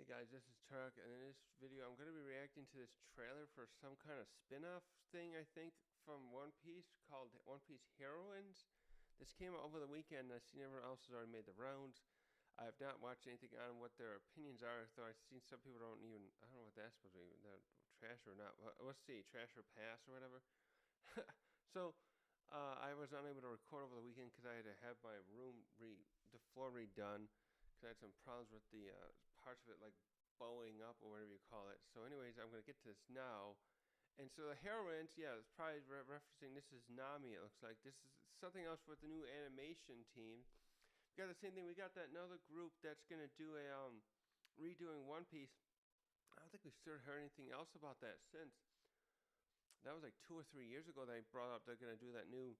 guys, this is Turk, and in this video I'm going to be reacting to this trailer for some kind of spin-off thing, I think, from One Piece called One Piece Heroines. This came out over the weekend, and I've seen everyone else has already made the rounds. I have not watched anything on what their opinions are, though I've seen some people don't even, I don't know what that's supposed to be, they're trash or not. Let's see, trash or pass or whatever. So, I was unable to record over the weekend because I had to have my room, the floor redone. Because I had some problems with the parts of it like bowing up or whatever you call it. So anyways, I'm going to get to this now. And so the Heroines, yeah, it's probably referencing, this is Nami, it looks like. This is something else with the new animation team. We got the same thing, we got that another group that's going to do a redoing One Piece. I don't think we've still heard anything else about that since. That was like 2 or 3 years ago they brought up they're going to do the new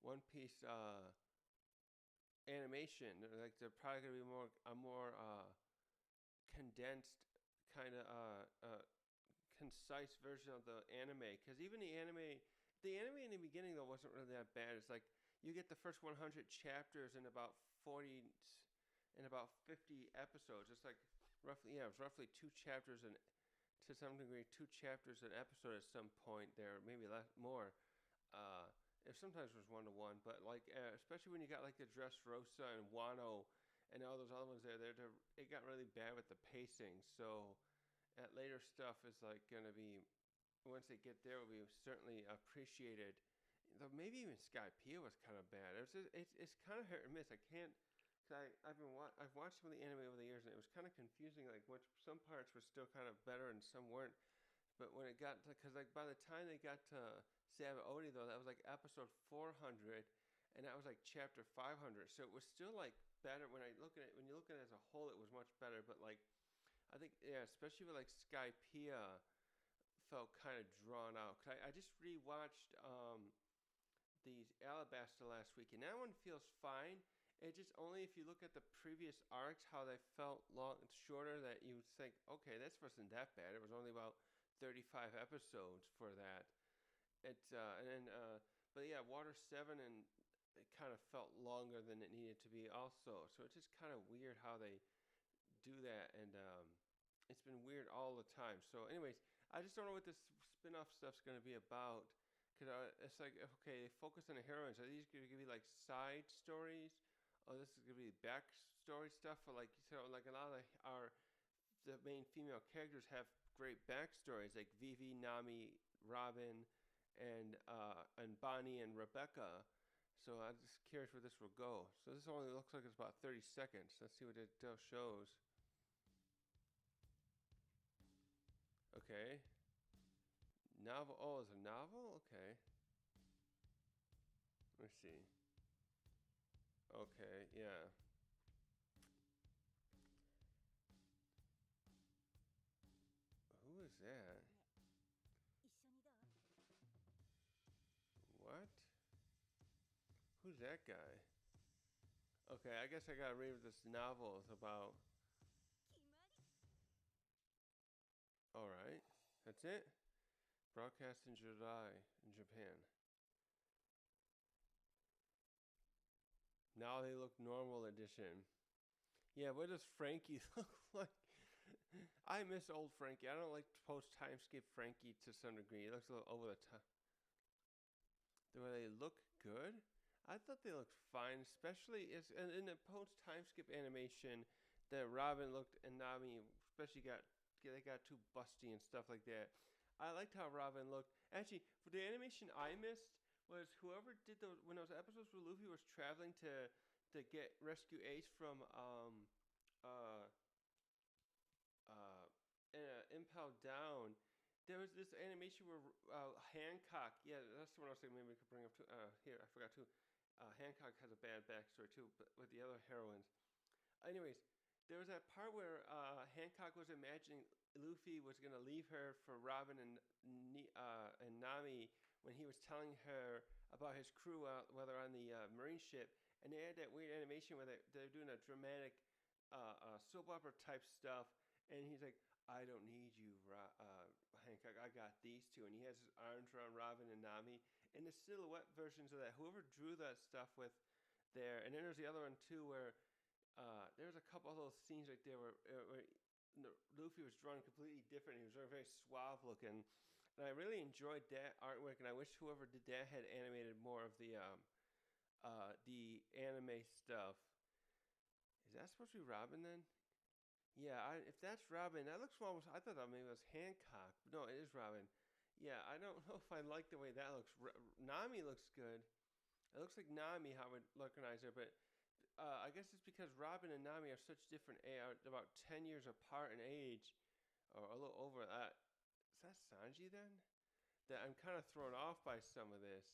One Piece animation. Like they're probably gonna be a more condensed kind of concise version of the anime. Because even the anime in the beginning though wasn't really that bad. It's like you get the first 100 chapters in about 50 episodes. It's like roughly, yeah, it was roughly 2 chapters and to some degree 2 chapters an episode at some point there, maybe less, more. If sometimes it was 1-to-1, but like especially when you got like the Dressrosa and Wano and all those other ones it got really bad with the pacing. So that later stuff is like gonna be, once they get there, will be certainly appreciated. Though maybe even Skypiea was kind of bad. It's kind of hit or miss. I can't. Cause I've watched some of the anime over the years and it was kind of confusing. Like some parts were still kind of better and some weren't. But when it got to, because like by the time they got to Sabaody though, that was like episode 400, and that was like chapter 500. So it was still like better when you look at it as a whole, it was much better. But like, I think yeah, especially with like Skypiea, felt kind of drawn out. Cause I just rewatched these Alabasta last week, and that one feels fine. It just only if you look at the previous arcs, how they felt shorter, that you would think, okay, this wasn't that bad. It was only about 35 episodes for that. But yeah, Water 7 and it kind of felt longer than it needed to be also. So it's just kind of weird how they do that, and it's been weird all the time. So anyways, I just don't know what this spin-off stuff's going to be about. Because it's like, okay, they focus on the heroines. Are these going to be like side stories? Oh, this is going to be backstory stuff? Or like, so like a lot of the main female characters have great backstories, like Vivi, Nami, Robin, and Bonnie and Rebecca. So I'm just curious where this will go. So this only looks like it's about 30 seconds. Let's see what it shows. Okay. Novel. Oh, it's a novel? Okay. Let's see. Okay, yeah. Who is that? What? Who's that guy? Okay, I guess I gotta read what this novel is about. Alright, that's it? Broadcast in July in Japan. Now they look normal edition. Yeah, what does Frankie look like? I miss old Frankie. I don't like post time skip Frankie to some degree. He looks a little over the top. Do they look good? I thought they looked fine, especially in the post time skip animation that Robin looked and Nami especially they got too busty and stuff like that. I liked how Robin looked. Actually, for the animation I missed was whoever did when those episodes where Luffy was traveling to rescue Ace from Impel Down. There was this animation where Hancock, yeah, that's the one I was thinking maybe we could bring up too. Here, I forgot too. Hancock has a bad backstory too, but with the other heroines. Anyways, there was that part where Hancock was imagining Luffy was going to leave her for Robin and Nami when he was telling her about his crew while they're on the marine ship. And they had that weird animation where they're doing a dramatic soap opera type stuff. And he's like, I don't need you, Hancock. I got these two. And he has his arms around Robin and Nami. And the silhouette versions of that, whoever drew that stuff with there. And then there's the other one too where there's little scenes like there where Luffy was drawn completely different. He was very, very suave looking, and I really enjoyed that artwork. And I wish whoever did that had animated more of the anime stuff. Is that supposed to be Robin then? Yeah, if that's Robin, that looks almost. I thought that maybe it was Hancock. No, it is Robin. Yeah, I don't know if I like the way that looks. Nami looks good. It looks like Nami, how I would recognize her, but I guess it's because Robin and Nami are such different, about 10 years apart in age, or a little over that. Is that Sanji then? That I'm kind of thrown off by some of this.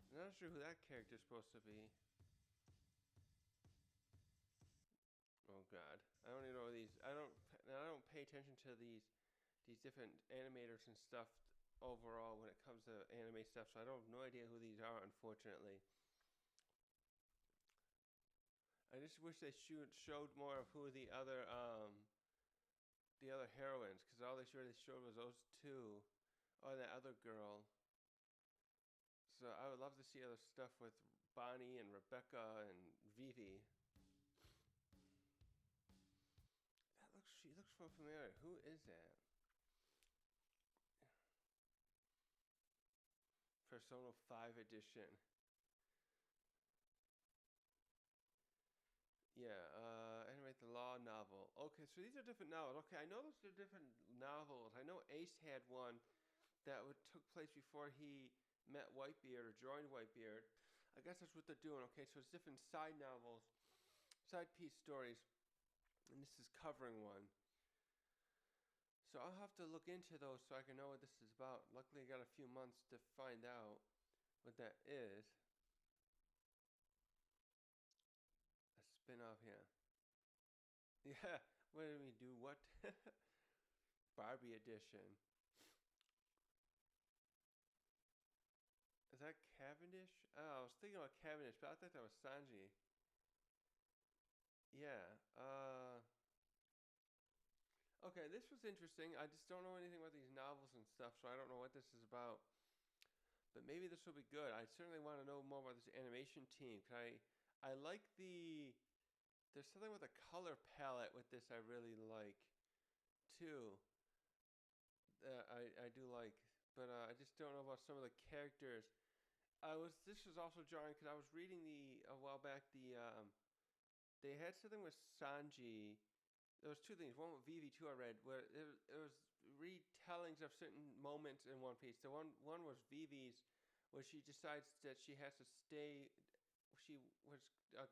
I'm not sure who that character's supposed to be. Oh God, I don't even know these. I don't pay attention to these different animators and stuff overall when it comes to anime stuff. So I don't have no idea who these are, unfortunately. I just wish they showed more of who the other heroines, because all they really showed was those two, or that other girl. So I would love to see other stuff with Bonnie and Rebecca and Vivi. She looks so familiar. Who is that? Persona 5 edition. Yeah, animate the law novel. Okay, so these are different novels. Okay, I know those are different novels. I know Ace had one that took place before he met Whitebeard or joined Whitebeard. I guess that's what they're doing. Okay, so it's different side novels, side piece stories, and this is covering one. So I'll have to look into those so I can know what this is about. Luckily, I got a few months to find out what that is. A spin-off, yeah. Yeah, what did we do? What? Barbie edition. Is that Cavendish? Oh, I was thinking about Cavendish, but I thought that was Sanji. Yeah. Okay, this was interesting. I just don't know anything about these novels and stuff, so I don't know what this is about. But maybe this will be good. I certainly want to know more about this animation team. I like there's something with the color palette with this I really like too. I do like, but I just don't know about some of the characters. This was also jarring because I was reading a while back they had something with Sanji. There was two things. One with VV2 I read where it was retellings of certain moments in One Piece. The one was Vivi's, where she decides that she has to stay. She was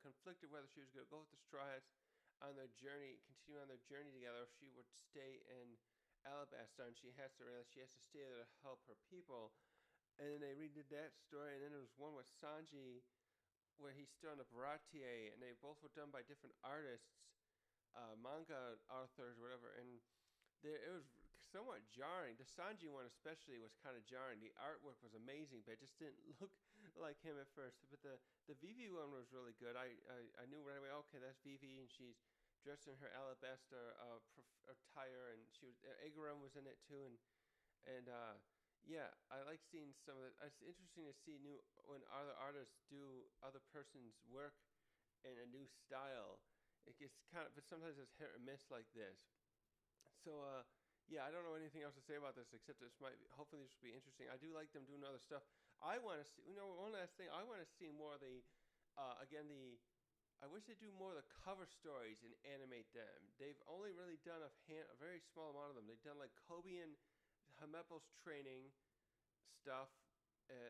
conflicted whether she was going to go with the Straw Hats on their journey, continue on their journey together, or she would stay in Alabasta, and she has to realize she has to stay there to help her people. And then they redid that story, and then there was one with Sanji where he's still on the Baratier, and they both were done by different artists, manga authors or whatever, and it was somewhat jarring. The Sanji one especially was kind of jarring. The artwork was amazing, but it just didn't look like him at first. But the Vivi one was really good. I knew right away, okay, that's Vivi, and she's dressed in her alabaster attire, and Igaram was in it too, and yeah, I like seeing some of it. It's interesting to see when other artists do other person's work in a new style. It gets but sometimes it's hit or miss like this. So yeah, I don't know anything else to say about this except hopefully this will be interesting. I do like them doing other stuff. I want to see, one last thing. I want to see more of I wish they'd do more of the cover stories and animate them. They've only really done a very small amount of them. They've done like Kobe and Hamepel's training stuff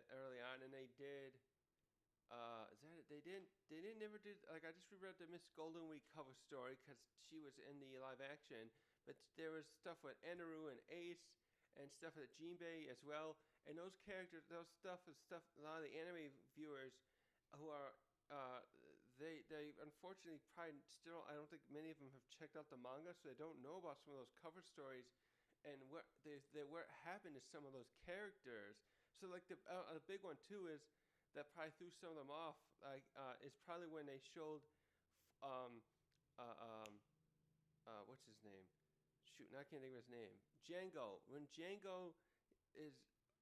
early on, and they did. They didn't never did, like, I just reread the Miss Golden Week cover story because she was in the live action, but there was stuff with Eneru and Ace and stuff with Jinbei as well, and those characters, those stuff is stuff a lot of the anime viewers who are they unfortunately probably still, I don't think many of them have checked out the manga, so they don't know about some of those cover stories and what happened to some of those characters. So like a big one too is that probably threw some of them off. Like is probably when they showed what's his name? Shoot, I can't think of his name. Django.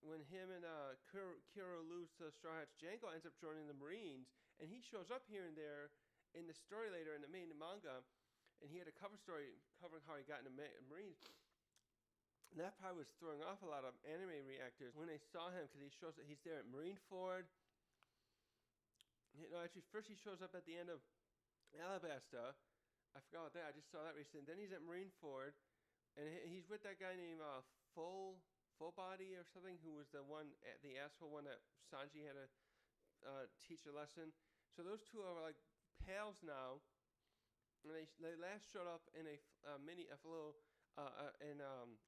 When him and Kuro lose to the Straw Hats, Django ends up joining the Marines, and he shows up here and there in the story later in the main manga, and he had a cover story covering how he got into Marines. And that probably was throwing off a lot of anime reactors when they saw him, because he shows that he's there at Marineford. Actually, first he shows up at the end of Alabasta. I forgot about that. I just saw that recently. Then he's at Marineford, and he's with that guy named Full Body or something, who was the asshole one that Sanji had to teach a lesson. So those two are like pals now. And they last showed up in a little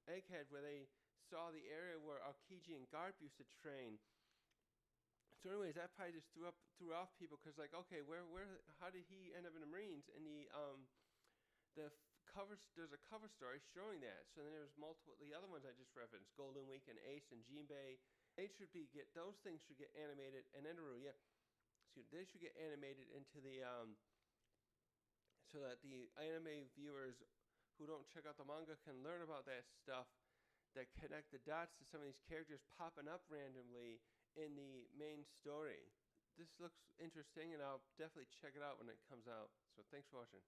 Egghead, where they saw the area where Aokiji and Garp used to train. So anyways, that probably just threw off people, because like, okay, how did he end up in the Marines? And there's a cover story showing that. So then there was the other ones I just referenced, Golden Week and Ace and Jinbei. Those things should get animated, and Enderu, they should get animated into the so that the anime viewers who don't check out the manga can learn about that stuff, that connect the dots to some of these characters popping up randomly in the main story. This looks interesting, and I'll definitely check it out when it comes out. So thanks for watching.